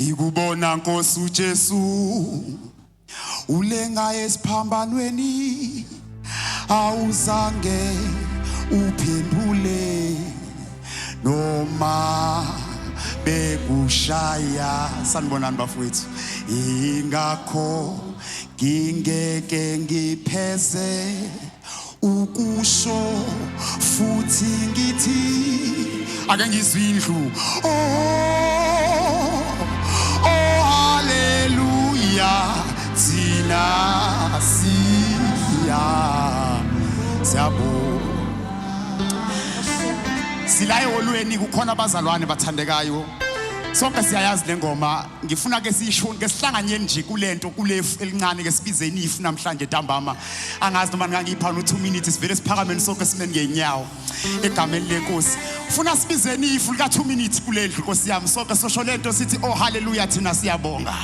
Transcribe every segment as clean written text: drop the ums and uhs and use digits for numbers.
ngikubona Nkosi uJesu ulenga esiphambanweni awuzange uphendule noma bekushaya. Sanibonani bafowethu, ingakho ngingeke ngipheze ukusho futhi ngithi ake ngizwe indlu. Oh haleluya, thina siyabonga. Sila eholweni kukhona abazalwane bathandekayo. Sonke siyayazi le ngoma. Ngifuna ke siyisho ke sihlanganyeni nje kulento kulefu elincane ke sibizeni ifu namhlanje ntambama. Angazi noma ngangipha no 2 minutes sivele siphakameni sonke simeni ngenyawo egameni leNkosi. Ufuna sibizeni ifu lika 2 minutes kulendlu Nkosi yami. Sonke sosho lento sithi oh haleluya thina siyabonga.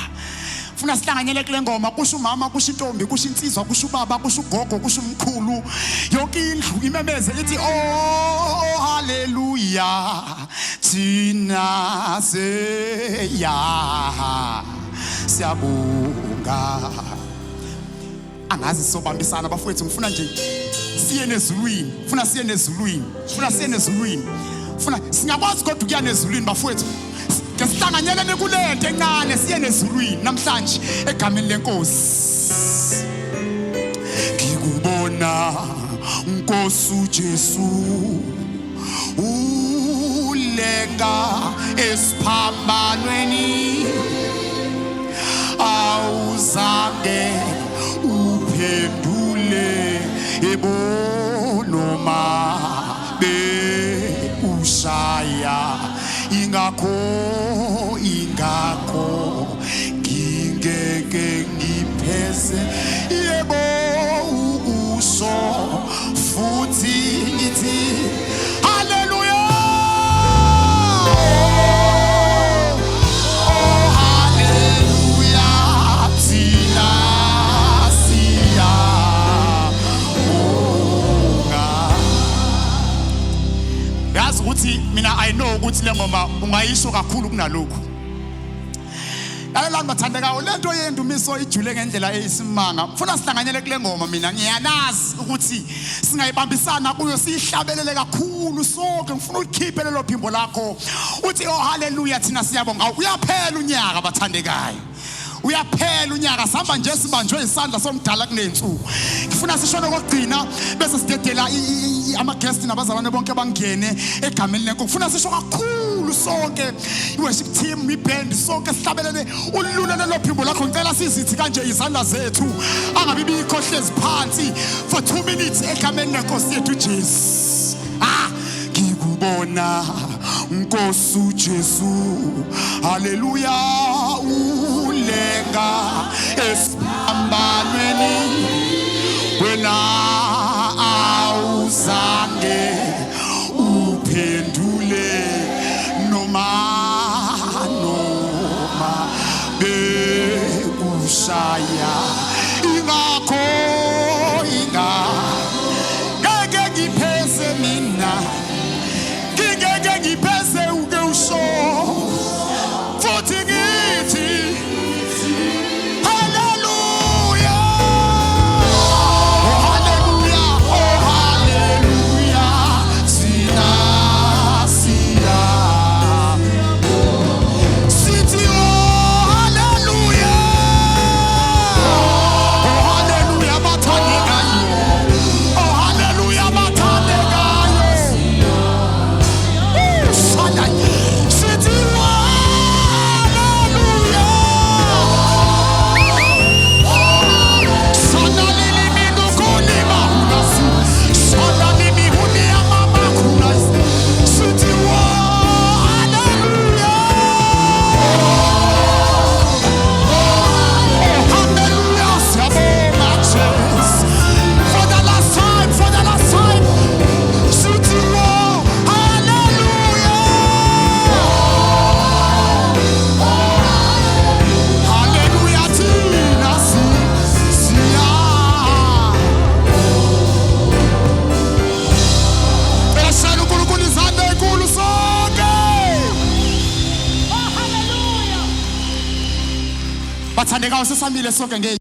Funa sihlanganyele kule ngoma, kusho umama, kusho intombi, kusho insizwa, kusho ubaba, kusho ugogo, kusho umkhulu, yonke indlu imemeze ithi oh haleluya thina siyabonga. Angazi sobambisana bafowethu, ngifuna nje siye nezulwini, funa siye nezulwini, funa siye nezulwini, funa singakwazi kodwa ukuya nezulwini bafowethu. Ngesihlanganyelene kulento encane siye nezulwini namhlanje egameni leNkosi. Ngikubona Nkosi uJesu ulenga esiphambanweni awuzange uphendule noma bekushaya. Ingakho ngingeke ngipheze yebo ukusho futhi ngithi haleluya. Oh haleluya thina siyabonga. Yazi ukuthi mina I know ukuthi le ngoma ungayisho kakhulu kunalokho. Lalelani bathandekayo, lento yendumiso ijule ngendlela eyisimanga. Mfuna sihlanganyele kule ngoma, mina ngiyanazi ukuthi singayibambisana kuyo sihlabelele kakhulu sonke. Ngifuna ukukhiphe lelo phimbo lakho uthi oh haleluya thina siyabonga. Uyaphela unyaka bathandekayo, uyaphela unyaka, sihamba nje sibanjwe isandla somdala kunensuku. Ngifuna sishone kokugcina bese sidedela ama guest nabazalwane bonke bangene egameni leNkosi. Ngifuna sisho kakhulu sonke i-worship team, i-band, sonke sihlabelele ululele lo phimbo lakho. Ngicela sizithi kanje izandla zethu angabi bikhohlezi phansi for 2 minutes egameni leNkosi yethu Jesu. Ngikubona Nkosi uJesu haleluya ulenga esiphambanweni wena awuzange uphendule noma bekushaya. Ingakho ngeke ngipheze mina, ngeke ngipheze uke usho futhi ngithi haleluya. Oh haleluya, oh haleluya thina sithi oh haleluya, oh haleluya. bathandekayo sesamile sonke nge